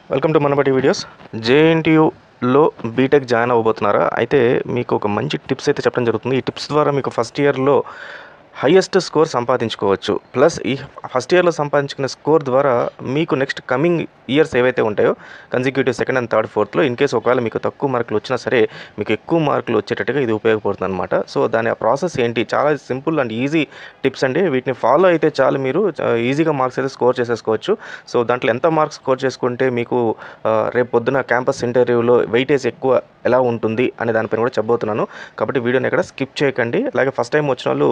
Welcome to Manabadi videos. జేఎన్టీయూలో BTech join అవ్వబోతున్నారా? అయితే మీకు ఒక మంచి టిప్స్ అయితే చెప్పడం జరుగుతుంది. ఈ టిప్స్ ద్వారా మీకు ఫస్ట్ ఇయర్లో హైయెస్ట్ స్కోర్ సంపాదించుకోవచ్చు. ప్లస్ ఈ ఫస్ట్ ఇయర్లో సంపాదించుకునే స్కోర్ ద్వారా మీకు నెక్స్ట్ కమింగ్ ఇయర్స్ ఏవైతే ఉంటాయో కన్సిక్యూటివ్ సెకండ్ అండ్ థర్డ్ ఫోర్త్లో ఇన్ కేస్ ఒకవేళ మీకు తక్కువ మార్కులు వచ్చినా సరే మీకు ఎక్కువ మార్కులు వచ్చేటట్టుగా ఇది ఉపయోగపడుతుంది అనమాట. సో దాని ఆ ప్రాసెస్ ఏంటి? చాలా సింపుల్ అండ్ ఈజీ టిప్స్ అండి. వీటిని ఫాలో అయితే చాలు మీరు ఈజీగా మార్క్స్ అయితే స్కోర్ చేసేసుకోవచ్చు. సో దాంట్లో ఎంత మార్క్స్ స్కోర్ చేసుకుంటే మీకు రేపు పొద్దున క్యాంపస్ ఇంటర్వ్యూలో వెయిటేజ్ ఎక్కువ ఎలా ఉంటుంది అనే దానిపైన కూడా చెప్పబోతున్నాను. కాబట్టి వీడియోని ఎక్కడ స్కిప్ చేయకండి. అలాగే ఫస్ట్ టైం వచ్చిన వాళ్ళు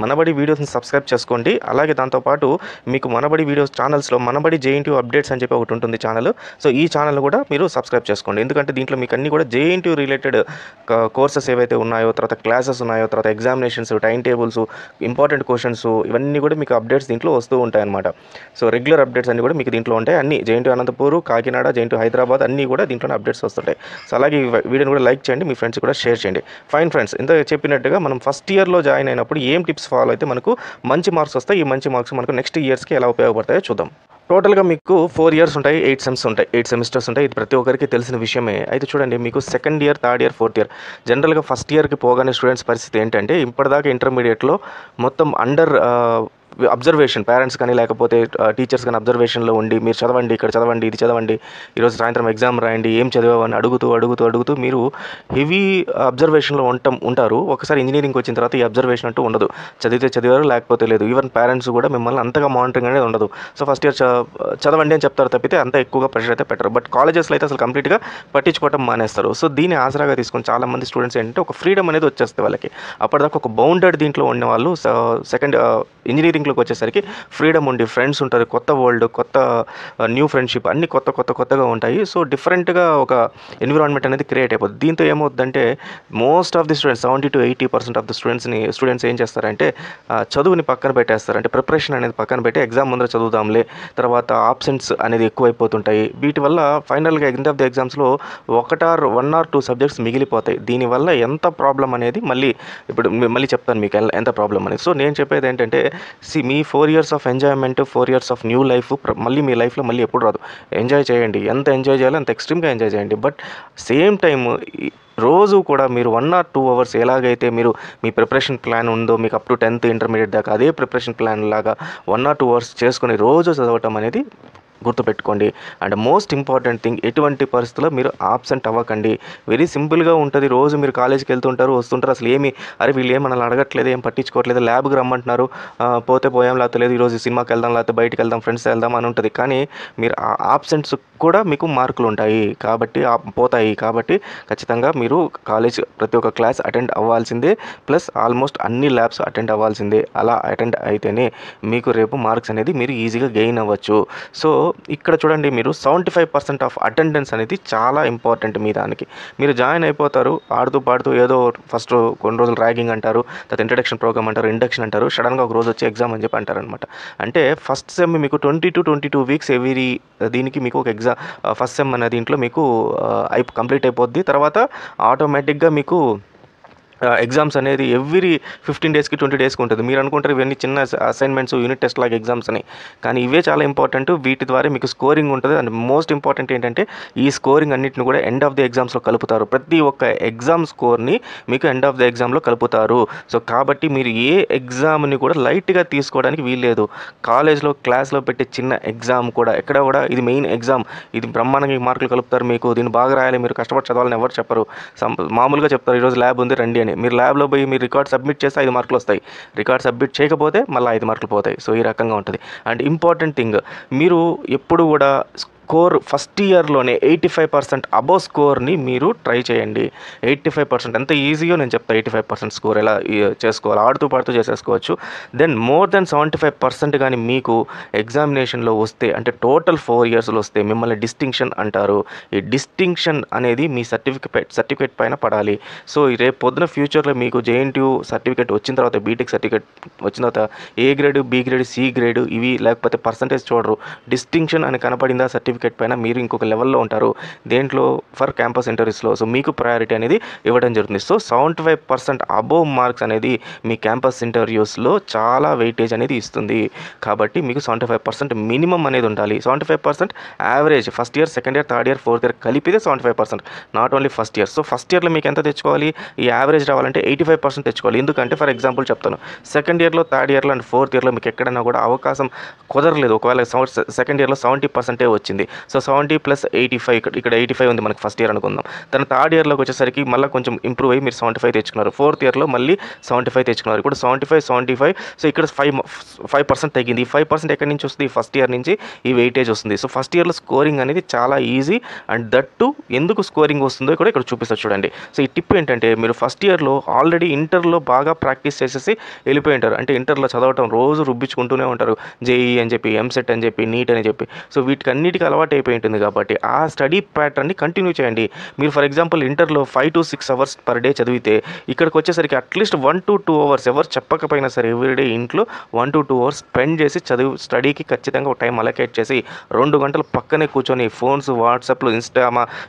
మనబడి వీడియోస్ని సబ్స్క్రైబ్ చేసుకోండి. అలాగే దాంతోపాటు మీకు మనబడి వీడియోస్ ఛానల్స్లో మనబడి జేఎన్టీయూ అప్డేట్స్ అని చెప్పి ఒకటి ఉంటుంది ఛానల్. సో ఈ ఛానల్ కూడా మీరు సబ్స్క్రైబ్ చేసుకోండి. ఎందుకంటే దీంట్లో మీకు అన్ని కూడా జేఎన్టీయూ రిలేటెడ్ కోర్సెస్ ఏవైతే ఉన్నాయో, తర్వాత క్లాసెస్ ఉన్నాయో, తర్వాత examinations, time tables, important questions ఇవన్నీ కూడా మీకు అప్డేట్స్ దీంట్లో వస్తూ ఉంటాయన్నమాట. సో రెగ్యులర్ అప్డేట్స్ అన్నీ కూడా మీకు దీంట్లో ఉంటాయి. అన్ని జేఎన్టీయూ అనంతపూర్, కాకినాడ, జేఎన్టీయూ హైదరాబాద్ అన్నీ కూడా దీంట్లోనే అప్డేట్స్ వస్తుంటాయి. సో అలాగే ఈ వీడియోని కూడా లైక్ చేయండి, మీ ఫ్రెండ్స్ కూడా షేర్ చేయండి. ఫైన్ ఫ్రెండ్స్, ఇంత చెప్పినట్టుగా మనం ఫస్ట్ ఇయర్లో జాయిన్ అయినప్పుడు ఏం టిప్స్ ఫాలో అయితే మనకు మంచి మార్క్స్ వస్తాయి, ఈ మంచి మార్క్స్ మనకు నెక్స్ట్ ఇయర్స్కి ఎలా ఉపయోగపడతాయో చూద్దాం. టోటల్గా మీకు 4 ఇయర్స్ ఉంటాయి, 8 సెమ్స్ ఉంటాయి, 8 సెమిస్టర్స్ ఉంటాయి. ఇది ప్రతి ఒక్కరికి తెలిసిన విషయమే. అయితే చూడండి, మీకు second year, third year, fourth year జనరల్గా ఫస్ట్ ఇయర్కి పోగానే స్టూడెంట్స్ పరిస్థితి ఏంటంటే ఇప్పటిదాకా ఇంటర్మీడియట్లో మొత్తం అండర్ అబ్జర్వేషన్, పేరెంట్స్ కానీ లేకపోతే టీచర్స్ కానీ అబ్జర్వేషన్లో ఉండి మీరు చదవండి, ఇక్కడ చదవండి, ఇది చదవండి, ఈరోజు సాయంత్రం ఎగ్జామ్ రాయండి, ఏం చదివామని అడుగుతూ మీరు హెవీ అబ్జర్వేషన్లో ఉంటారు. ఒకసారి ఇంజనీరింగ్కి వచ్చిన తర్వాత ఈ అబ్జర్వేషన్ అంటూ ఉండదు. చదివితే చదివారు, లేకపోతే లేదు. ఈవెన్ పేరెంట్స్ కూడా మిమ్మల్ని అంతగా మానిటరింగ్ అనేది ఉండదు. సో ఫస్ట్ ఇయర్ చదవండి అని చెప్తారు తప్పితే అంత ఎక్కువగా ప్రెషర్ అయితే పెట్టరు. బట్ కాలేజెస్లో అయితే అసలు కంప్లీట్గా పట్టించుకోవటం మానేస్తారు. సో దీన్ని ఆసరాగా తీసుకొని చాలామంది స్టూడెంట్స్ ఏంటంటే ఒక ఫ్రీడమ్ అనేది వచ్చేస్తుంది వాళ్ళకి. అప్పటిదాకా ఒక బౌండెడ్ దీంట్లో ఉన్న వాళ్ళు సెకండ్ ఇంజనీరింగ్లోకి వచ్చేసరికి ఫ్రీడమ్ ఉండి ఫ్రెండ్స్ ఉంటారు, కొత్త వరల్డ్, కొత్త న్యూ ఫ్రెండ్షిప్ అన్నీ కొత్తగా ఉంటాయి. సో డిఫరెంట్గా ఒక ఎన్విరాన్మెంట్ అనేది క్రియేట్ అయిపోతుంది. దీంతో ఏమవుతుందంటే most of the students 70 to 80% of the students ఏం చేస్తారంటే చదువుని పక్కన పెట్టేస్తారు. అంటే ప్రిపరేషన్ అనేది పక్కన పెట్టి ఎగ్జామ్ ముందర చదువుదాంలే, తర్వాత ఆబ్సెంట్స్ అనేది ఎక్కువైపోతుంటాయి. వీటి వల్ల ఫైనల్గా ఎండ్ ఆఫ్ ది ఎగ్జామ్స్లో 1 or 2 సబ్జెక్ట్స్ మిగిలిపోతాయి. దీనివల్ల ఎంత ప్రాబ్లం అనేది మళ్ళీ చెప్తాను మీకు ఎంత ప్రాబ్లం అనేది. సో నేను చెప్పేది ఏంటంటే మీ 4 years of enjoyment, 4 years of new life మళ్ళీ మీ లైఫ్లో మళ్ళీ ఎప్పుడు రాదు. ఎంజాయ్ చేయండి, ఎంత ఎంజాయ్ చేయాలో అంత ఎక్స్ట్రీమ్గా ఎంజాయ్ చేయండి. బట్ సేమ్ టైమ్ రోజు కూడా మీరు 1 or 2 అవర్స్ ఎలాగైతే మీరు మీ ప్రిపరేషన్ ప్లాన్ ఉందో మీకు అప్ టు 10th ఇంటర్మీడియట్ దాకా అదే ప్రిపరేషన్ ప్లాన్ లాగా 1 or 2 అవర్స్ చేసుకుని రోజు చదవటం అనేది గుర్తుపెట్టుకోండి. అండ్ మోస్ట్ ఇంపార్టెంట్ థింగ్, ఎటువంటి పరిస్థితుల్లో మీరు ఆబ్సెంట్ అవ్వకండి. వెరీ సింపుల్గా ఉంటుంది. రోజు మీరు కాలేజీకి వెళ్తుంటారు, వస్తుంటారు, అసలు వీళ్ళు ఏమన్నా అడగట్లేదు, ఏం పట్టించుకోవట్లేదు, ల్యాబ్కి రమ్మంటున్నారు, పోతే పోయాం, లేకపోతే లేదు, ఈరోజు సినిమాకి వెళ్దాం, లేకపోతే బయటికి వెళ్దాం, ఫ్రెండ్స్ వెళ్దాం అని ఉంటుంది. కానీ మీరు ఆబ్సెంట్స్ కూడా మీకు మార్కులు ఉంటాయి కాబట్టి పోతాయి. కాబట్టి ఖచ్చితంగా మీరు కాలేజ్ ప్రతి ఒక్క క్లాస్ అటెండ్ అవ్వాల్సిందే. ప్లస్ ఆల్మోస్ట్ అన్ని ల్యాబ్స్ అటెండ్ అవ్వాల్సిందే. అలా అటెండ్ అయితేనే మీకు రేపు మార్క్స్ అనేది మీరు ఈజీగా గెయిన్ అవ్వచ్చు. సో ఇక్కడ చూడండి, మీరు 75% ఆఫ్ అటెండెన్స్ అనేది చాలా ఇంపార్టెంట్. మీ దానికి మీరు జాయిన్ అయిపోతారు, ఆడుతూ పాడుతూ ఏదో ఫస్ట్ కొన్ని రోజులు ర్యాగింగ్ అంటారు, తర్వాత ఇంట్రడక్షన్ ప్రోగ్రామ్ అంటారు, ఇండక్షన్ అంటారు, సడన్గా ఒక రోజు వచ్చి ఎగ్జామ్ అని చెప్పి అంటారు అనమాట. అంటే ఫస్ట్ సెమ్ మీకు 20 to 22 వీక్స్ దీనికి మీకు ఒక ఫస్ట్ సెమ్ అనే దీంట్లో మీకు కంప్లీట్ అయిపోద్ది. తర్వాత ఆటోమేటిక్గా మీకు ఎగ్జామ్స్ అనేది ఎవ్రీ 15 daysకి 20 daysకి ఉంటుంది. మీరు అనుకుంటారు ఇవన్నీ చిన్న అసైన్మెంట్స్, యూనిట్ టెస్ట్ లాగా ఎగ్జామ్స్ అని, కానీ ఇవే చాలా ఇంపార్టెంట్. వీటి ద్వారా మీకు స్కోరింగ్ ఉంటుంది. అండ్ మోస్ట్ ఇంపార్టెంట్ ఏంటంటే ఈ స్కోరింగ్ అన్నింటిని కూడా ఎండ్ ఆఫ్ ది ఎగ్జామ్స్లో కలుపుతారు. ప్రతి ఒక్క ఎగ్జామ్ స్కోర్ని మీకు ఎండ్ ఆఫ్ ది ఎగ్జామ్లో కలుపుతారు. సో కాబట్టి మీరు ఏ ఎగ్జామ్ని కూడా లైట్గా తీసుకోవడానికి వీల్లేదు. కాలేజ్లో క్లాస్లో పెట్టే చిన్న ఎగ్జామ్ కూడా ఎక్కడ కూడా ఇది మెయిన్ ఎగ్జామ్, ఇది బ్రహ్మాండంగా మార్కులు కలుపుతారు. మీకు దీన్ని బాగా రాయాలి, మీరు కష్టపడి చదవాలని ఎవరు చెప్పరు. మామూలుగా చెప్తారు, ఈరోజు ల్యాబ్ ఉంది రండి అని. మీరు ల్యాబ్లో పోయి మీరు రికార్డ్ సబ్మిట్ చేస్తే 5 మార్కులు వస్తాయి, రికార్డ్ సబ్మిట్ చేయకపోతే మళ్ళీ 5 మార్కులు పోతాయి. సో ఈ రకంగా ఉంటుంది. అండ్ ఇంపార్టెంట్ థింగ్, మీరు ఎప్పుడు కూడా స్కోర్ ఫస్ట్ ఇయర్లోనే 85% అబోవ్ స్కోర్ని మీరు ట్రై చేయండి. 85% ఎంత ఈజీగా నేను చెప్తాను. 85% స్కోర్ ఎలా చేసుకోవాలి, ఆడుతూ పాడుతూ చేసేసుకోవచ్చు. దెన్ మోర్ దెన్ 75% కానీ మీకు ఎగ్జామినేషన్లో వస్తే, అంటే టోటల్ 4 ఇయర్స్లో వస్తే మిమ్మల్ని డిస్టింక్షన్ అంటారు. ఈ డిస్టింక్షన్ అనేది మీ సర్టిఫికేట్ పైన పడాలి. సో రేపు పొద్దున ఫ్యూచర్లో మీకు జేఎన్టీయూ సర్టిఫికేట్ వచ్చిన తర్వాత, బీటెక్ సర్టిఫికేట్ వచ్చిన తర్వాత A grade, B grade, C grade ఇవి లేకపోతే పర్సంటేజ్ చూడరు. డిస్టింక్షన్ అని కనపడిందా సర్టిఫికేట్ సర్టిఫికేట్ పైన మీరు ఇంకొక లెవెల్లో ఉంటారు దేంట్లో ఫర్ క్యాంపస్ ఇంటర్వ్యూస్లో. సో మీకు ప్రయారిటీ అనేది ఇవ్వడం జరుగుతుంది. సో 75% అబోవ్ మార్క్స్ అనేది మీ క్యాంపస్ ఇంటర్వ్యూస్లో చాలా వెయిటేజ్ అనేది ఇస్తుంది. కాబట్టి మీకు 75% మినిమం అనేది ఉండాలి. 75% average first year, second year, third year, fourth year కలిపితే 75%, not only first year. So first ఇయర్లో మీకు ఎంత తెచ్చుకోవాలి, ఈ యావరేజ్ రావాలంటే 85% తెచ్చుకోవాలి. ఎందుకంటే ఫర్ ఎగ్జాంపుల్ చెప్తాను, సెకండ్ ఇయర్లో, థర్డ్ ఇయర్లో అండ్ ఫోర్త్ ఇయర్లో మీకు ఎక్కడైనా కూడా అవకాశం కుదరలేదు. ఒకవేళ సెకండ్ ఇయర్లో 70% వచ్చింది. సో 70 + 85, ఇక్కడ 85 ఉంది మనకి ఫస్ట్ ఇయర్ అనుకుందాం. దాని థర్డ్ ఇయర్లోకి వచ్చేసరికి మళ్ళీ కొంచెం ఇంప్రూవ్ అయ్యి మీరు 75 తెచ్చుకున్నారు. ఫోర్త్ ఇయర్లో మళ్ళీ 75 తెచ్చుకున్నారు. ఇప్పుడు 75. సో ఇక్కడ 5% తగ్గింది. ఈ 5% ఎక్కడి నుంచి వస్తుంది, ఫస్ట్ ఇయర్ నుంచి ఈ వెయిటేజ్ వస్తుంది. సో ఫస్ట్ ఇయర్లో స్కోరింగ్ అనేది చాలా ఈజీ. అండ్ దట్టు ఎందుకు స్కోరింగ్ వస్తుందో కూడా ఇక్కడ చూపిస్తారు చూడండి. సో ఈ టిప్ ఏంటంటే, మీరు ఫస్ట్ ఇయర్లో ఆల్రెడీ ఇంటర్లో బాగా ప్రాక్టీస్ చేసేసి వెళ్ళిపోయి ఉంటారు. అంటే ఇంటర్లో చదవటం రోజు రుబ్బించుకుంటూనే ఉంటారు. జేఈ అని చెప్పి, ఎంసెట్ అని చెప్పి, నీట్ అని చెప్పి. సో వీటికి అన్నిటికీ అలవాటు అయిపోయి ఉంటుంది. కాబట్టి ఆ స్టడీ ప్యాటర్న్ని కంటిన్యూ చేయండి. మీరు ఫర్ ఎగ్జాంపుల్ ఇంటర్లో 5 to 6 అవర్స్ పర్ డే చదివితే ఇక్కడికి వచ్చేసరికి అట్లీస్ట్ 1 to 2 అవర్స్, ఎవరు చెప్పకపోయినా సరే ఎవ్రీడే ఇంట్లో 1 to 2 అవర్స్ స్పెండ్ చేసి స్టడీకి ఖచ్చితంగా ఒక టైం అలొకేట్ చేసి 2 గంటలు పక్కనే కూర్చొని ఫోన్స్, వాట్సాప్లు,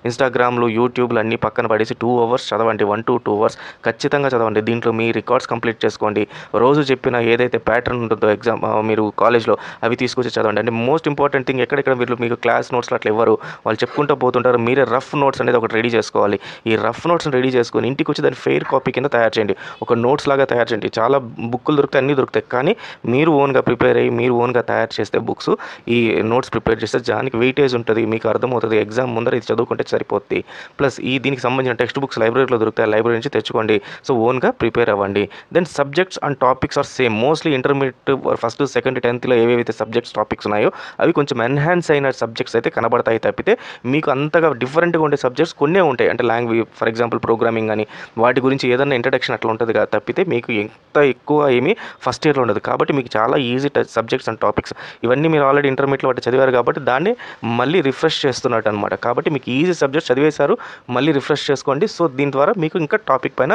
ఇన్స్టాగ్రామ్లు, యూట్యూబ్లు అన్నీ పక్కన పడేసి 2 అవర్స్ చదవండి. 1 to 2 అవర్స్ ఖచ్చితంగా చదవండి. దీంట్లో మీ రికార్డ్స్ కంప్లీట్ చేసుకోండి. రోజు చెప్పిన ఏదైతే ప్యాటర్న్ ఉంటుందో ఎగ్జామ్ మీరు కాలేజ్లో అవి తీసుకొచ్చి చదవండి. అంటే మోస్ట్ ఇంపార్టెంట్ థింగ్, ఎక్కడెక్కడ మీరు మీకు క్లాస్ నోట్స్లో అట్లా ఇవ్వరు, వాళ్ళు చెప్పుకుంటూ పోతుంటారు. మీరే రఫ్ నోట్స్ అనేది ఒకటి రెడీ చేసుకోవాలి. ఈ రఫ్ నోట్స్ని రెడీ చేసుకొని ఇంటికి వచ్చి దాన్ని ఫెయిర్ కాపీ కింద తయారు చేయండి. ఒక నోట్స్ లాగా తయారు చేయండి. చాలా బుక్కులు దొరుకుతాయి, అన్నీ దొరుకుతాయి. కానీ మీరు ఓన్గా ప్రిపేర్ అయ్యి మీరు ఓన్గా తయారు చేస్తే బుక్స్, ఈ నోట్స్ ప్రిపేర్ చేస్తే దానికి వెయిటేజ్ ఉంటుంది, మీకు అర్థమవుతుంది. ఎగ్జామ్ ముందర ఇది చదువుకుంటే సరిపోతుంది. ప్లస్ దీనికి సంబంధించిన టెక్స్ట్ బుక్స్ లైబ్రరీలో దొరుకుతాయి, లైబ్రరీ నుంచి తెచ్చుకోండి. సో ఓన్గా ప్రిపేర్ అవ్వండి. Then subjects and topics are same. Mostly intermediate first, second, 10th ఏవేవైతే సబ్జెక్ట్స్ టాపిక్స్ ఉన్నాయో అవి కొంచెం ఎన్హాన్స్ అయిన సబ్జెక్ట్స్ అయితే కనబడతాయి తప్పితే మీకు అంతగా డిఫరెంట్గా ఉండే సబ్జెక్ట్స్ కొన్నే ఉంటాయి. అంటే లాంగ్వేజ్ ఫర్ ఎగ్జాంపుల్ ప్రోగ్రామింగ్ అని వాటి గురించి ఏదైనా ఇంట్రడక్షన్ అట్లా ఉంటుంది కదా తప్పితే మీకు ఎంత ఎక్కువ ఏమీ ఫస్ట్ ఇయర్లో ఉండదు. కాబట్టి మీకు చాలా ఈజీ సబ్జెక్ట్స్ అండ్ టాపిక్స్ ఇవన్నీ మీరు ఆల్రెడీ ఇంటర్మీడియట్లో వాటి చదివారు కాబట్టి దాన్ని మళ్ళీ రిఫ్రెష్ చేస్తున్నట్టు అనమాట. కాబట్టి మీకు ఈజీ సబ్జెక్ట్స్ చదివేశారు, మళ్ళీ రిఫ్రెష్ చేసుకోండి. సో దీని ద్వారా మీకు ఇంకా టాపిక్ పైన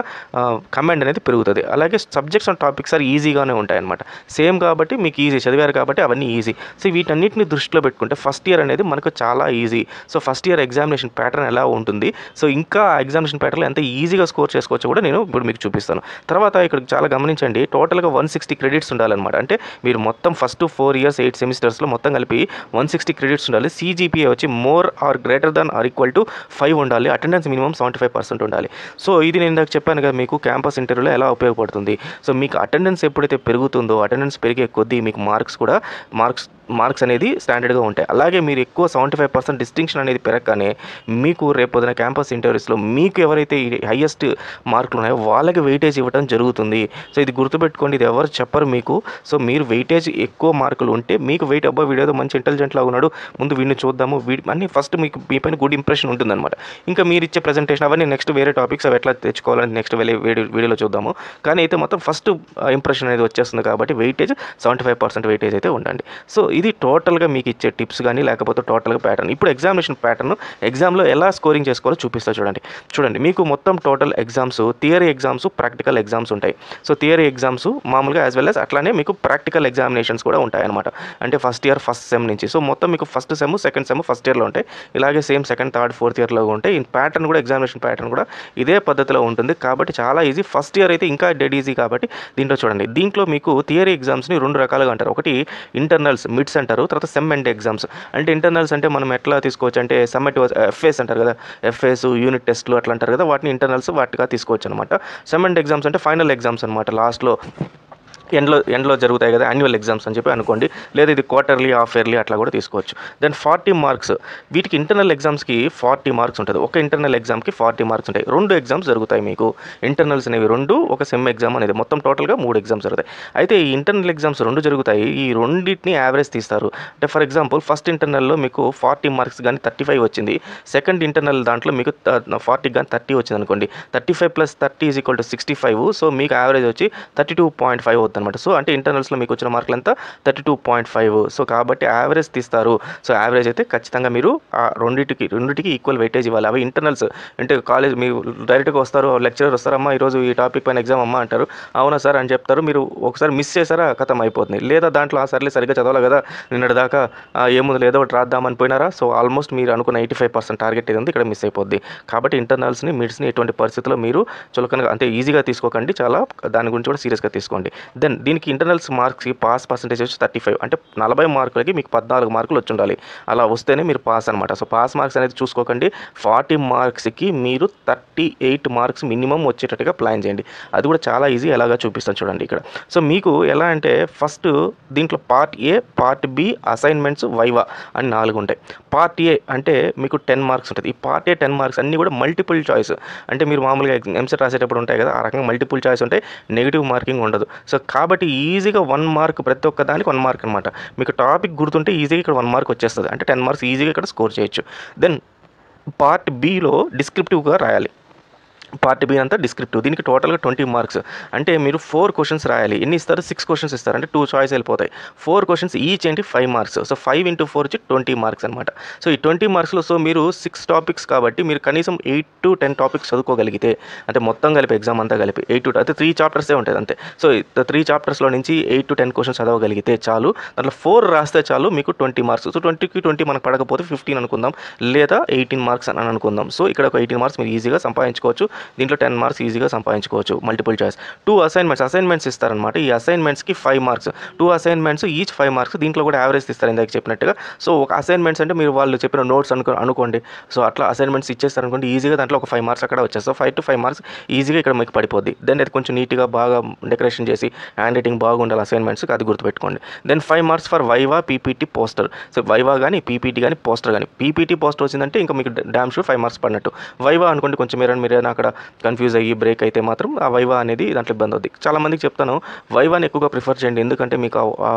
కమాండ్ అనేది పెరుగుతుంది. అలాగే సబ్జెక్ట్స్ అండ్ టాపిక్స్ ఆర్ ఈజీగానే ఉంటాయి అనమాట. సేమ్ కాబట్టి మీకు ఈజీ చదివారు కాబట్టి అవన్నీ ఈజీ. సో వీటన్నిటిని దృష్టిలో పెట్టుకుంటే ఫస్ట్ ఇయర్ అనేది మనకు చాలా easy. So first year examination pattern ఎలా ఉంటుంది, సో ఇంకా ఎగ్జామినేషన్ ప్యాటర్న్లో ఎంత ఈజీగా స్కోర్ చేసుకోవచ్చో కూడా నేను ఇప్పుడు మీకు చూపిస్తాను. తర్వాత ఇక్కడ చాలా గమనించండి, టోటల్గా 160 క్రెడిట్స్ ఉండాలన్నమాట. అంటే మీరు మొత్తం ఫస్ట్ 4 years 8 సెమిస్టర్స్లో మొత్తం కలిపి 160 క్రెడిట్స్ ఉండాలి. CGPA వచ్చి more or greater than or equal to 5 ఉండాలి. అటెండెన్స్ మినిమం 75% ఉండాలి. సో ఇది నేను ఇందాక చెప్పాను కదా మీకు క్యాంపస్ ఇంటర్వ్యూలో ఎలా ఉపయోగపడుతుంది. సో మీకు అటెండెన్స్ ఎప్పుడైతే పెరుగుతుందో, అటెండెన్స్ పెరిగే కొద్దీ మీకు మార్క్స్ అనేది స్టాండర్డ్గా ఉంటాయి. అలాగే మీరు ఎక్కువ 75% డిస్టింక్షన్ అనేది పెరగగానే మీకు రేపొద్దున క్యాంపస్ ఇంటర్వ్యూస్లో మీకు ఎవరైతే హైయెస్ట్ మార్కులు ఉన్నాయో వాళ్ళకి వెయిటేజ్ ఇవ్వడం జరుగుతుంది. సో ఇది గుర్తుపెట్టుకోండి, ఇది ఎవరు చెప్పరు మీకు. సో మీరు వెయిటేజ్ ఎక్కువ మార్కులు ఉంటే మీకు వెయిట్ అబ్బా వీడియోతో మంచి ఇంటెలిజెంట్ లాగా ఉన్నాడు, ముందు వీడిని చూద్దాము, అన్నీ ఫస్ట్ మీకు మీ పైన గుడ్ ఇంప్రెషన్ ఉంటుందన్నమాట. ఇంకా మీరు ఇచ్చే ప్రజెంటేషన్ అవన్నీ నెక్స్ట్ వేరే టాపిక్స్ అవి ఎట్లా తెచ్చుకోవాలని నెక్స్ట్ వీడియోలో చూద్దాము. కానీ అయితే మొత్తం ఫస్ట్ ఇంప్రెషన్ అనేది వచ్చేస్తుంది కాబట్టి వెయిటేజ్ 75% వెయిటేజ్ అయితే ఉండండి. సో ఇది టోటల్గా మీకు ఇచ్చే టిప్స్ కానీ లేకపోతే టోటల్గా ప్యాటర్న్. ఇప్పుడు ఎగ్జామినేషన్ ప్యాటర్న్ ఎగ్జామ్లో ఎలా స్కోరింగ్ చేసుకోవాలో చూపిస్తా చూడండి. మీకు మొత్తం total exams, theory exams, practical exams ఉంటాయి. సో థియరీ ఎగ్జామ్స్ మామూలుగా యాజ్ వెల్ యాజ్ అట్లానే మీకు ప్రాక్టికల్ ఎగ్జామినేషన్స్ కూడా ఉంటాయి అనమాట. అంటే ఫస్ట్ ఇయర్ ఫస్ట్ సెమ్ నుంచి. సో మొత్తం మీకు first sem, second sem first ఇయర్లో ఉంటాయి. ఇలాగే సేమ్ సెకండ్, థర్డ్, ఫోర్త్ ఇయర్లో ఉంటాయి. ఈ ప్యాటర్న్ కూడా ఎగ్జామినేషన్ ప్యాటర్న్ కూడా ఇదే పద్ధతిలో ఉంటుంది. కాబట్టి చాలా ఈజీ. ఫస్ట్ ఇయర్ అయితే ఇంకా డెడ్ ఈజీ. కాబట్టి దీంట్లో చూడండి, దీంట్లో మీకు థియరీ ఎగ్జామ్స్ని 2 రకాలుగా అంటారు. ఒకటి ఇంటర్నల్స్, మిడ్స్ అంటారు. తర్వాత సెమ్ అండ్ ఎగ్జామ్స్. అంటే ఇంటర్నల్స్ అంటే మనం ఎట్లా తీసుకోవచ్చు అంటే సమ్మటివ్ ఎఫ్ఏస్ అంటారు కదా, ఎఫ్ఏస్, యూనిట్ టెస్ట్లు అట్లా అంటారు కదా, వాటిని ఇంటర్నల్స్ వాటిగా తీసుకోవచ్చు అనమాట. సెమ్ అండ్ ఎగ్జామ్స్ అంటే ఫైనల్ ఎగ్జామ్స్ అనమాట. లాస్ట్లో ఎండ్లో జరుగుతాయి కదా, యాన్యువల్ ఎగ్జామ్స్ అని చెప్పి అనుకోండి. లేదా ఇది క్వార్టర్లీ, హాఫ్ ఇయర్లీ అట్లా కూడా తీసుకోవచ్చు. Then 40 marks. వీటికి ఇంటర్నల్ ఎగ్జామ్స్కి 40 మార్క్స్ ఉంటుంది. ఒక ఇంటర్నల్ ఎగ్జామ్కి 40 మార్క్స్ ఉంటాయి. 2 ఎగ్జామ్స్ జరుగుతాయి మీకు. ఇంటర్నల్స్ అనేవి 2, ఒక సెమ్ ఎగ్జామ్ అనేది మొత్తం టోటల్గా 3 ఎగ్జామ్స్ జరుగుతాయి. అయితే ఈ ఇంటర్నల్ ఎగ్జామ్స్ 2 జరుగుతాయి. ఈ రెండింటిని యావరేజ్ తీస్తారు. అంటే ఫర్ ఎగ్జాంపుల్ ఫస్ట్ ఇంటర్నల్లో మీకు 40 మార్క్స్ కానీ 35 వచ్చింది. సెకండ్ ఇంటర్నల్ దాంట్లో మీకు 40 కానీ 30 వచ్చింది అనుకోండి. 35 + 30 = 65. సో మీకు యావరేజ్ వచ్చి 32.5 అవుతుంది. అనమాట. సో అంటే ఇంటర్నల్స్లో మీకు వచ్చిన మార్కులు ఎంత 32.5. సో కాబట్టి యావరేజ్ తీస్తారు. సో యావరేజ్ అయితే ఖచ్చితంగా మీరు ఆ రెండింటికి ఈక్వల్ వెయిటేజ్ ఇవ్వాలి. అవి ఇంటర్నల్స్ అంటే కాలేజ్ మీరు డైరెక్ట్గా వస్తారు, లెక్చరర్ వస్తారమ్మా ఈరోజు ఈ టాపిక్ పైన ఎగ్జామ్ అమ్మా అంటారు, అవునా సార్ అని చెప్తారు, మీరు ఒకసారి మిస్ చేశారా ఖతం అయిపోతుంది. లేదా దాంట్లో సర్లే సరిగ్గా చదవాలి కదా నిన్నటి దాకా ఏముంది ఏదో ఒకటి రాద్దామని పోయినారా, సో ఆల్మోస్ట్ మీరు అనుకున్న 85% టార్గెట్ ఇది ఉంది ఇక్కడ మిస్ అయిపోద్ది. కాబట్టి ఇంటర్నల్స్ని మిడ్స్ని ఎటువంటి పరిస్థితుల్లో మీరు చులకనగా అంటే ఈజీగా తీసుకోకండి, చాలా దాని గురించి కూడా సీరియస్గా తీసుకోండి. దెన్ దీనికి ఇంటర్నల్స్ మార్క్స్కి పాస్ పర్సెంటేజ్ వచ్చి 35, అంటే 40 మార్కులకి మీకు 14 మార్కులు వచ్చి ఉండాలి. అలా వస్తేనే మీరు పాస్ అనమాట. సో పాస్ మార్క్స్ అనేది చూసుకోకండి. 40 మార్క్స్కి మీరు 38 మార్క్స్ మినిమం వచ్చేటట్టుగా ప్లాన్ చేయండి. అది కూడా చాలా ఈజీ, ఎలాగా చూపిస్తాను చూడండి ఇక్కడ. సో మీకు ఎలా అంటే ఫస్ట్ దీంట్లో part A, part B, assignments, viva అని 4 ఉంటాయి. పార్ట్ ఏ అంటే మీకు 10 మార్క్స్ ఉంటుంది. ఈ పార్ట్ ఏ 10 మార్క్స్ అన్నీ కూడా మల్టిపుల్ చాయిస్, అంటే మీరు మామూలుగా ఎంసెట్ రాసేటప్పుడు ఉంటాయి కదా, ఆ రకంగా మల్టిపుల్ చాయిస్ ఉంటాయి, నెగిటివ్ మార్కింగ్ ఉండదు. సో కాబట్టి ఈజీగా 1 మార్క్, ప్రతి ఒక్క దానికి 1 మార్క్ అనమాట. మీకు టాపిక్ గుర్తుంటే ఈజీగా ఇక్కడ 1 మార్క్ వచ్చేస్తుంది, అంటే 10 మార్క్స్ ఈజీగా ఇక్కడ స్కోర్ చేయొచ్చు. దెన్ పార్ట్ బిలో డిస్క్రిప్టివ్గా రాయాలి. పార్ట్ బి అంతా డిస్క్రిప్టివ్, దీనికి టోటల్గా 20 మార్క్స్. అంటే మీరు 4 క్వశ్చన్స్ రాయాలి. ఎన్ని ఇస్తారు? 6 క్వశ్చన్స్ ఇస్తారు, అంటే 2 చాయిస్ వెళ్ళిపోతాయి. 4 క్వశ్చన్స్ ఈచ్ ఏంటి 5 మార్క్స్. సో 5 × 4 వచ్చి 20 మార్క్స్ అనమాట. సో ఈ 20 మార్క్స్లో సో మీరు 6 టాపిక్స్ కాబట్టి మీరు కనీసం 8 to 10 టాపిక్స్ చదువుకోగలిగితే, అంటే మొత్తం కలిపి ఎగ్జామ్ అంతా కలిపి 8 to 10 అయితే 3 చాప్టర్సే ఉంటుంది అంతే. సో 3 చాప్టర్స్లో నుంచి 8 to 10 క్వశ్చన్స్ చదవగలిగితే చాలు. దాంట్లో 4 రాస్తే చాలు, మీకు 20 మార్క్స్. సో 20కి 20 మనకు పడకపోతే 15 అనుకుందాం, లేదా 18 మార్క్స్ అని అనుకుందాం. సో ఇక్కడ ఒక 18 మార్క్స్ మీరు ఈజీగా సంపాదించుకోవచ్చు. దీంట్లో 10 మార్క్స్ ఈజీగా సంపాదించుకోవచ్చు. Multiple choice. 2 అసైన్మెంట్స్ ఇస్తారనమాట. ఈ అసైన్మెంట్స్కి 5 మార్క్స్, 2 అసైన్మెంట్స్ ఈచ్ 5 మార్క్స్. దీంట్లో కూడా యావరేజ్ ఇస్తారు ఇందాక చెప్పినట్టుగా. సో ఒక అసైన్మెంట్స్ అంటే మీరు వాళ్ళు చెప్పిన నోట్స్ అనుకోండి. సో అట్లా అసైన్మెంట్స్ ఇచ్చేస్తారనుకోండి, ఈజీగా దాంట్లో ఒక 5 మార్క్స్ అక్కడ వచ్చేస్తాయి. 5 to 5 మార్క్స్ ఈజీగా ఇక్కడ మీకు పడిపోద్ది. దెన్ అది కొంచెం నీట్గా బాగా డెకరేషన్ చేసి హ్యాండ్ రైటింగ్ బాగుండాలి అసైన్మెంట్స్కి, అది గుర్తుపెట్టుకోండి. Then 5 marks for viva, PPT, poster. So viva కానీ పీపీటీ కానీ పోస్టర్ కానీ, పీపీటీ పోస్టర్ వచ్చిందంటే ఇంకా మీకు డామ్ షూర్ 5 మార్క్స్ పడినట్టు. వైవా అనుకోండి కొంచెం మీరైనా అక్కడ కన్ఫ్యూజ్ అయ్యి బ్రేక్ అయితే మాత్రం ఆ వైవా అనేది దాంట్లో ఇబ్బంది అవుతుంది. చాలామందికి చెప్తాను వైవాని ఎక్కువగా ప్రిఫర్ చేయండి, ఎందుకంటే మీకు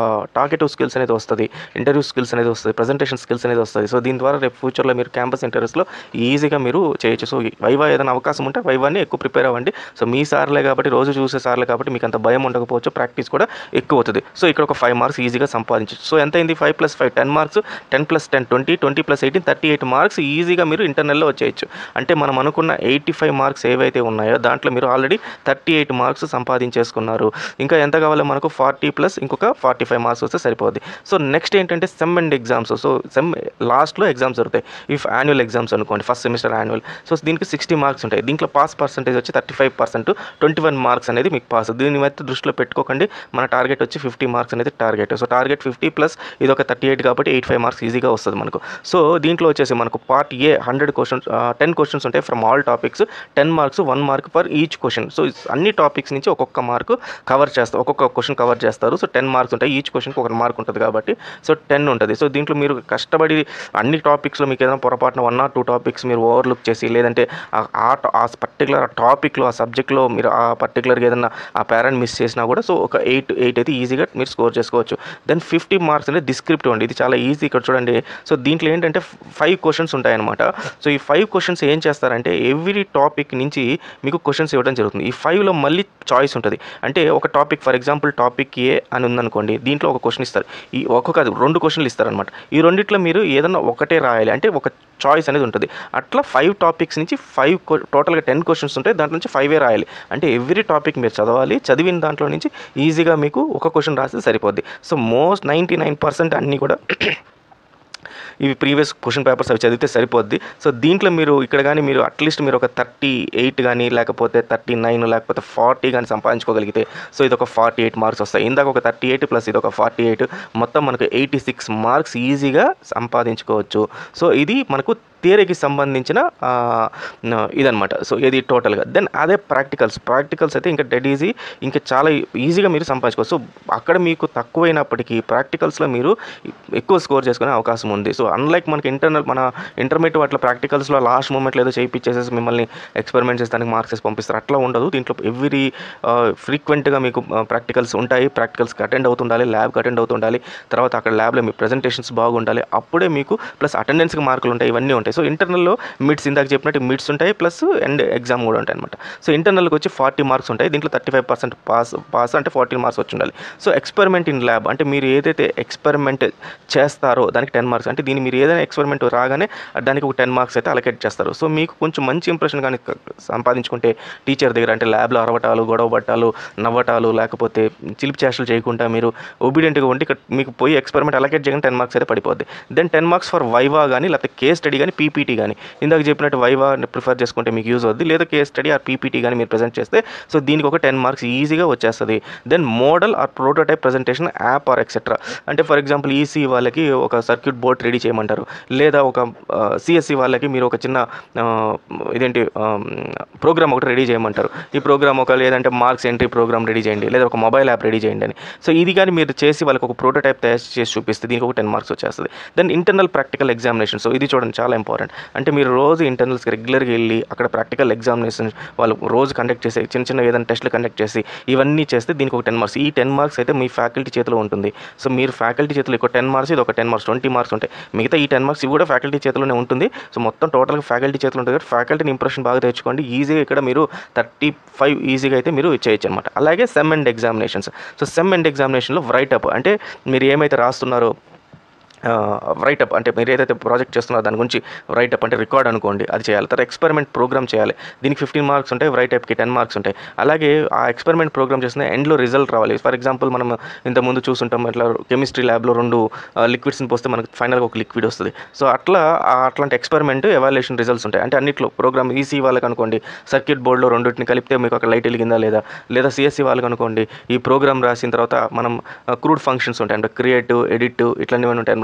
టార్గెటివ్ స్కిల్స్ అనేది వస్తుంది, ఇంటర్వ్యూ స్కిల్స్ అనేది వస్తుంది, ప్రజెంటేషన్ స్కిల్స్ అనేది వస్తుంది. సో దీని ద్వారా రేపు ఫ్యూచర్లో మీరు క్యాంపస్ ఇంటర్వ్యూస్లో ఈజీగా మీరు చేయొచ్చు. సో వైవా ఏదైనా అవకాశం ఉంటే వైవాని ఎక్కువ ప్రిపేర్ అవ్వండి. సో మీ సార్లే కాబట్టి, రోజు చూసే సార్లే కాబట్టి మీకు అంత భయం ఉండకపోవచ్చు, ప్రాక్టీస్ కూడా ఎక్కువ అవుతుంది. సో ఇక్కడ ఒక 5 మార్క్స్ ఈజీగా సంపాదించవచ్చు. సో ఎంత అయింది? 5 + 5 10 మార్క్స్, 10 + 10 20, 20 + 18 38 మార్క్స్ ఈజీగా మీరు ఇంటర్నల్లో వచ్చేయచ్చు. అంటే మనం అనుకున్న 85 మార్క్స్ ఏవైతే ఉన్నాయో దాంట్లో మీరు ఆల్రెడీ 38 మార్క్స్ సంపాదించేసుకున్నారు. ఇంకా ఎంత కావాలో మనకు 40 ప్లస్ ఇంకొక 45 మార్క్స్ వస్తే సరిపోద్ది. సో నెక్స్ట్ ఏంటంటే sem and exams. So sem లాస్ట్లో ఎగ్జామ్స్ జరుగుతాయి. ఇఫ్ యాన్యువల్ ఎగ్జామ్స్ అనుకోండి, ఫస్ట్ సెమిస్టర్ యాన్యువల్. సో దీనికి 60 మార్క్స్ ఉంటాయి. దీంట్లో పాస్ పర్సెంటేజ్ వచ్చి 35%, 21 మార్క్స్ అనేది మీకు పాస్. దీని అయితే దృష్టిలో పెట్టుకోకండి. మన టార్గెట్ వచ్చి 50 మార్క్స్ అనేది టార్గెట్. సో టార్గెట్ 50 ప్లస్ ఇది ఒక 38 కాబట్టి 85 మార్క్స్ ఈజీగా వస్తుంది మనకు. సో దీంట్లో వచ్చేసి మనకు పార్ట్ ఏ 100 క్వశ్చన్స్, 10 క్వశ్చన్స్ ఉంటాయి from all topics, 10 marks, 1 mark for each question. So అన్ని టాపిక్స్ నుంచి ఒక్కొక్క మార్కు కవర్ చేస్తారు, ఒక్కొక్క క్వశ్చన్ కవర్ చేస్తారు. సో 10 మార్క్స్ ఉంటాయి, ఈచ్ క్వశ్చన్కి 1 మార్క్ ఉంటుంది కాబట్టి సో 10 ఉంటుంది. సో దీంట్లో మీరు కష్టపడి అన్ని టాపిక్స్లో మీకు ఏదైనా పొరపాటున 1 or 2 టాపిక్స్ మీరు ఓవర్లుక్ చేసి, లేదంటే ఆ పర్టికులర్ టాపిక్లో ఆ సబ్జెక్ట్లో మీరు ఆ పర్టికులర్గా ఏదైనా ఆ పేరెంట్ మిస్ చేసినా కూడా సో ఒక 8 అయితే ఈజీగా మీరు స్కోర్ చేసుకోవచ్చు. దెన్ 50 మార్క్స్ అనేది డిస్క్రిప్టివ్ అండి. ఇది చాలా ఈజీ. ఇక్కడ చూడండి, సో దీంట్లో ఏంటంటే 5 క్వశ్చన్స్ ఉంటాయన్నమాట. సో ఈ 5 క్వశ్చన్స్ ఏం చేస్తారంటే ఎవ్రీ టాపిక్ నుంచి మీకు క్వశ్చన్స్ ఇవ్వడం జరుగుతుంది. ఈ 5లో మళ్ళీ చాయిస్ ఉంటుంది. అంటే ఒక టాపిక్, ఫర్ ఎగ్జాంపుల్ టాపిక్ ఏ అని ఉందనుకోండి, దీంట్లో ఒక క్వశ్చన్ ఇస్తారు. ఈ ఒక్కొక్క 2 క్వశ్చన్లు ఇస్తారనమాట. ఈ రెండిట్లో మీరు ఏదన్నా ఒకటే రాయాలి, అంటే ఒక చాయిస్ అనేది ఉంటుంది. అట్లా 5 టాపిక్స్ నుంచి 5 టోటల్గా 10 క్వశ్చన్స్ ఉంటాయి, దాంట్లో నుంచి 5 రాయాలి. అంటే ఎవ్రీ టాపిక్ మీరు చదవాలి, చదివిన దాంట్లో నుంచి ఈజీగా మీకు ఒక క్వశ్చన్ రాస్తే సరిపోద్ది. సో మోస్ట్ 99% అన్నీ కూడా ఇవి ప్రీవియస్ క్వశ్చన్ పేపర్స్ అవి చదివితే సరిపోద్ది. సో దీంట్లో మీరు ఇక్కడ కానీ మీరు అట్లీస్ట్ మీరు ఒక 38 కానీ లేకపోతే 39 లేకపోతే 40 కానీ సంపాదించుకోగలిగితే సో ఇది ఒక 48 మార్క్స్ వస్తాయి. ఇందాక ఒక 38 ప్లస్ ఇది ఒక 48, మొత్తం మనకు 86 మార్క్స్ ఈజీగా సంపాదించుకోవచ్చు. సో ఇది మనకు థియరీకి సంబంధించిన ఇదనమాట. సో ఇది టోటల్గా. దెన్ అదే ప్రాక్టికల్స్ అయితే ఇంకా డెడ్ ఈజీ, ఇంకా చాలా ఈజీగా మీరు సంపాదించుకోవచ్చు. సో అక్కడ మీకు తక్కువైనప్పటికీ ప్రాక్టికల్స్లో మీరు ఎక్కువ స్కోర్ చేసుకునే అవకాశం ఉంది. సో అన్లైక్ మనకి మన ఇంటర్మీడియట్ వాటిలో ప్రాక్టికల్స్లో లాస్ట్ మూమెంట్లో ఏదో చేయించేసేసి మిమ్మల్ని ఎక్స్పెరిమెంట్ చేసేదానికి మార్క్స్ వేసి పంపిస్తారు, అట్లా ఉండదు. దీంట్లో ఎవ్రీ ఫ్రీక్వెంట్గా మీకు ప్రాక్టికల్స్ ఉంటాయి. ప్రాక్టికల్స్కి అటెండ్ అవుతుండాలి, ల్యాబ్కి అటెండ్ అవుతుండాలి. తర్వాత అక్కడ ల్యాబ్లో మీ ప్రజెంటేషన్స్ బాగుండాలి. అప్పుడే మీకు ప్లస్ అటెండెన్స్కి మార్కులు ఉంటాయి, ఇవన్నీ ఉంటాయి. ఉంటాయి. సో ఇంటర్నల్‌లో మిడ్స్ ఇందాక చెప్పినట్టు మిడ్స్ ఉంటాయి, ప్లస్ ఎండ్ ఎగ్జామ్ కూడా ఉంటాయి అనమాట. సో ఇంటర్నల్‌కి వచ్చి 40 మార్క్స్ ఉంటాయి. దీంట్లో 35% పాస్ అంటే 14 మార్క్స్ వచ్చి ఉండాలి. సో ఎక్స్పెరిమెంట్ ఇన్ ల్యాబ్ అంటే మీరు ఏదైతే ఎక్స్పెరిమెంట్ చేస్తారో దానికి 10 మార్క్స్. అంటే దీన్ని మీరు ఏదైనా ఎక్స్పెరిమెంట్ రాగానే దానికి ఒక 10 మార్క్స్ అయితే అలొకేట్ చేస్తారు. సో మీకు కొంచెం మంచి ఇంప్రెషన్ కానీ సంపాదించుకుంటే టీచర్ దగ్గర, అంటే ల్యాబ్లో అరవటాలు, గొడవ పట్టాలు, నవ్వటాలు, లేకపోతే చిలిపి చేష్టలు చేయకుండా మీరు ఒబీడియంట్గా ఉండి ఇక్కడ మీకు పోయి ఎక్స్పెరిమెంట్ అలొకేట్ చేయగానే 10 మార్క్స్ అయితే పడిపోద్ది. దెన్ 10 మార్క్స్ ఫర్ వైవా కానీ, లేకపోతే కేస్ స్టడీ కానీ, పీపీటీ కానీ. ఇందాక చెప్పినట్టు వైవా ప్రిఫర్ చేసుకుంటే మీకు యూజ్ అవుద్ది, లేదా కేస్ స్టడీ ఆర్ పీపీటీ కానీ మీరు ప్రజెంట్ చేస్తే సో దీనికి ఒక 10 మార్క్స్ ఈజీగా వచ్చేస్తుంది. Then model or prototype presentation app or etcetera. అంటే ఫర్ ఎగ్జాంపుల్ ఈసీ వాళ్ళకి ఒక సర్క్యూట్ బోర్డ్ రెడీ చేయమంటారు, లేదా ఒక సిఎస్సి వాళ్ళకి మీరు ఒక చిన్న ప్రోగ్రామ్ ఒకటి రెడీ చేయమంటారు. ఈ ప్రోగ్రామ్ లేదంటే మార్క్స్ ఎంట్రీ ప్రోగ్రామ్ రెడీ చేయండి, లేదా ఒక మొబైల్ యాప్ రెడీ చేయండి అని. సో ఇది కానీ మీరు చేసి వాళ్ళకి ఒక ప్రోటోటైప్ తయారు చేసి చూపిస్తే దీనికి ఒక 10 మార్క్స్ వచ్చేస్తుంది. Then internal practical examination. So ఇది చూడండి చాలా ఇంపార్టెంట్. అంటే మీరు రోజు ఇంటర్నల్స్కి రెగ్యులర్గా వెళ్ళి అక్కడ ప్రాక్టికల్ ఎగ్జామినేషన్ వాళ్ళు రోజు కండక్ట్ చేసి చిన్న ఏదైనా టెస్ట్లు కండక్ట్ చేసి ఇవన్నీ చేస్తే దీనికి ఒక 10 మార్క్స్. ఈ 10 మార్క్స్ అయితే మీ ఫ్యాకల్టీ చేతిలో ఉంటుంది. సో మీరు ఫ్యాకల్టీ చేతిలో ఒక 10 మార్క్స్, ఇది ఒక 10 మార్క్స్, 20 మార్క్స్ ఉంటాయి. మిగతా ఈ 10 మార్క్స్ ఇవి కూడా ఫ్యాకల్టీ చేతిలోనే ఉంటుంది. సో మొత్తం టోటల్గా ఫ్యాకల్టీ చేతిలో ఉంటుంది కాబట్టి ఫ్యాకల్టీని ఇంప్రెషన్ బాగా తెచ్చుకోండి. ఈజీగా ఇక్కడ మీరు 35 ఈజీగా అయితే మీరు చేయొచ్చు అనమాట. అలాగే sem and examinations. So sem and ఎగ్జామినేషన్లో రైటప్ అంటే మీరు ఏమైతే రాస్తున్నారో రైటప్ అంటే మీరు ఏదైతే ప్రాజెక్ట్ చేస్తున్నారో దాని గురించి రైటప్ అంటే రికార్డ్ అనుకోండి, అది చేయాలి. తర్వాత ఎక్స్పెరిమెంట్ ప్రోగ్రామ్ చేయాలి. దీనికి 15 మార్క్స్ ఉంటాయి, రైటప్కి 10 మార్క్స్ ఉంటాయి. అలాగే ఆ ఎక్స్పెరిమెంట్ ప్రోగ్రామ్ చేసిన ఎండ్లో రిజల్ట్ రావాలి. ఫర్ ఎగ్జాంపుల్ మనం ఇంతకుముందు చూస్తుంటాం, ఇట్లా కెమిస్ట్రీ ల్యాబ్లో 2 లిక్విడ్స్ని పోస్తే మనకు ఫైనల్గా ఒక లిక్విడ్ వస్తుంది. సో అట్లాంటి ఎక్స్పెరిమెంట్ ఎవాల్యుయేషన్ రిజల్ట్స్ ఉంటాయి. అంటే అన్నిట్లో ప్రోగ్రామ్ ఈసీ వాళ్ళకి అనుకోండి సర్క్యూట్ బోర్డులో రెండింటిని కలిపితే మీకు అక్కడ లైట్ వెలిగిందా లేదా సిఎస్సి వాళ్ళకి అనుకోండి ఈ ప్రోగ్రామ్ రాసిన తర్వాత మనం క్రూడ్ ఫంక్షన్స్ ఉంటాయి, అంటే క్రియేట్, ఎడిట్ ఇట్లాంటివి ఉంటాయి,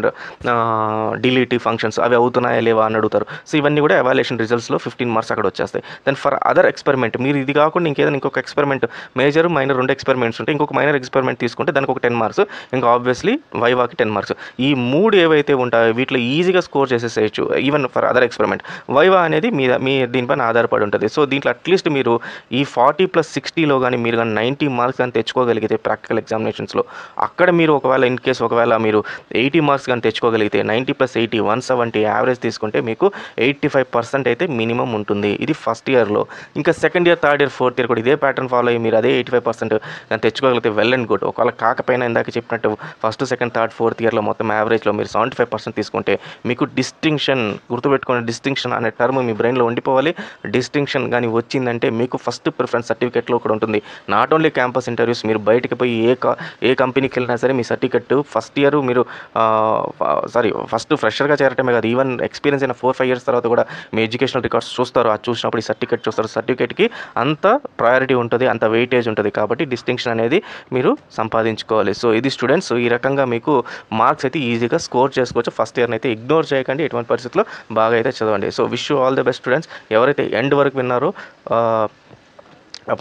డిలీట్ ఫంక్షన్స్ అవి అవుతున్నాయా లేవా అని అడుగుతారు. సో ఇవన్నీ కూడా ఎవాల్యుయేషన్ రిజల్ట్స్లో 15 మార్క్స్ అక్కడ వచ్చేస్తాయి. దెన్ ఫర్ అదర్ ఎక్స్పెరిమెంట్ మీరు ఇది కాకుండా ఇంకొక ఎక్స్పెరిమెంట్, మేజర్ మైనర్ 2 ఎక్స్పెరిమెంట్స్ ఉంటాయి. ఇంకొక మైనర్ ఎక్స్పెరిమెంట్ తీసుకుంటే దానికి ఒక 10 మార్క్స్, ఇంకా ఆబ్వియస్లీ వైవాకి 10 మార్క్స్. ఈ 3 ఏవైతే ఉంటాయో వీటిలో ఈజీగా స్కోర్ చేసేసేయచ్చు even for other experiment. Viva అనేది మీ దీనిపైన ఆధారపడి ఉంటుంది. సో దీంట్లో అట్లీస్ట్ మీరు ఈ 40+60లో కానీ మీరు కానీ 90 మార్క్స్ కానీ తెచ్చుకోగలిగితే ప్రాక్టికల్ ఎగ్జామినేషన్స్లో, అక్కడ మీరు ఒకవేళ మీరు 80 మార్క్స్ కానీ తెచ్చుకోగలిగితే 90+80 170 యావరేజ్ తీసుకుంటే మీకు 85% అయితే మినిమం ఉంటుంది. ఇది ఫస్ట్ ఇయర్లో. ఇంకా second year, third year, fourth year కూడా ఇదే ప్యాటర్న్ ఫాలో అయ్యి మీరు అదే 85% కానీ తెచ్చుకోగలిగితే వెల్ అండ్ గుడ్. ఒకవేళ కాకపోయినా ఇందాక చెప్పినట్టు ఫస్ట్, సెకండ్, థర్డ్, ఫోర్త్ ఇయర్లో మొత్తం యావరేజ్లో మీరు 75% తీసుకుంటే మీకు డిస్టింక్షన్, గుర్తుపెట్టుకునే డిస్టింక్షన్ అనే టర్మ్ మీ బ్రెయిన్లో ఉండిపోవాలి. డిస్టింక్షన్ కానీ వచ్చిందంటే మీకు ఫస్ట్ ప్రిఫరెన్స్ సర్టిఫికేట్లో కూడా ఉంటుంది. నాట్ ఓన్లీ క్యాంపస్ ఇంటర్వ్యూస్, మీరు బయటకు పోయి ఏ కంపెనీకి వెళ్ళినా సరే మీ సర్టిఫికెట్ ఫస్ట్ ఇయర్ మీరు ఫస్ట్ ఫ్రెషర్గా చేరటమే కాదు, ఈవెన్ ఎక్స్పీరియన్స్ అయిన 4-5 ఇయర్స్ తర్వాత కూడా మీ ఎడ్యుకేషనల్ రికార్డ్స్ చూస్తారు. అది చూసినప్పుడు ఈ సర్టిఫికేట్ చూస్తారు. సర్టిఫికేట్కి అంత ప్రయారిటీ ఉంటుంది, అంత వెయిటేజ్ ఉంటుంది. కాబట్టి డిస్టింక్షన్ అనేది మీరు సంపాదించుకోవాలి. సో ఇది స్టూడెంట్స్, ఈ రకంగా మీకు మార్క్స్ అయితే ఈజీగా స్కోర్ చేసుకోవచ్చు. ఫస్ట్ ఇయర్ని అయితే ఇగ్నోర్ చేయకండి, ఎటువంటి పరిస్థితుల్లో బాగా అయితే చదవండి. So wish you all the best students. ఎవరైతే ఎండ్ వరకు విన్నారో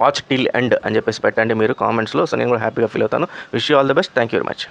వాచ్ టిల్ ఎండ్ అని చెప్పేసి పెట్టండి మీరు కామెంట్స్లో. సో నేను కూడా హ్యాపీగా ఫీల్ అవుతాను. Wish you all the best. Thank you very much.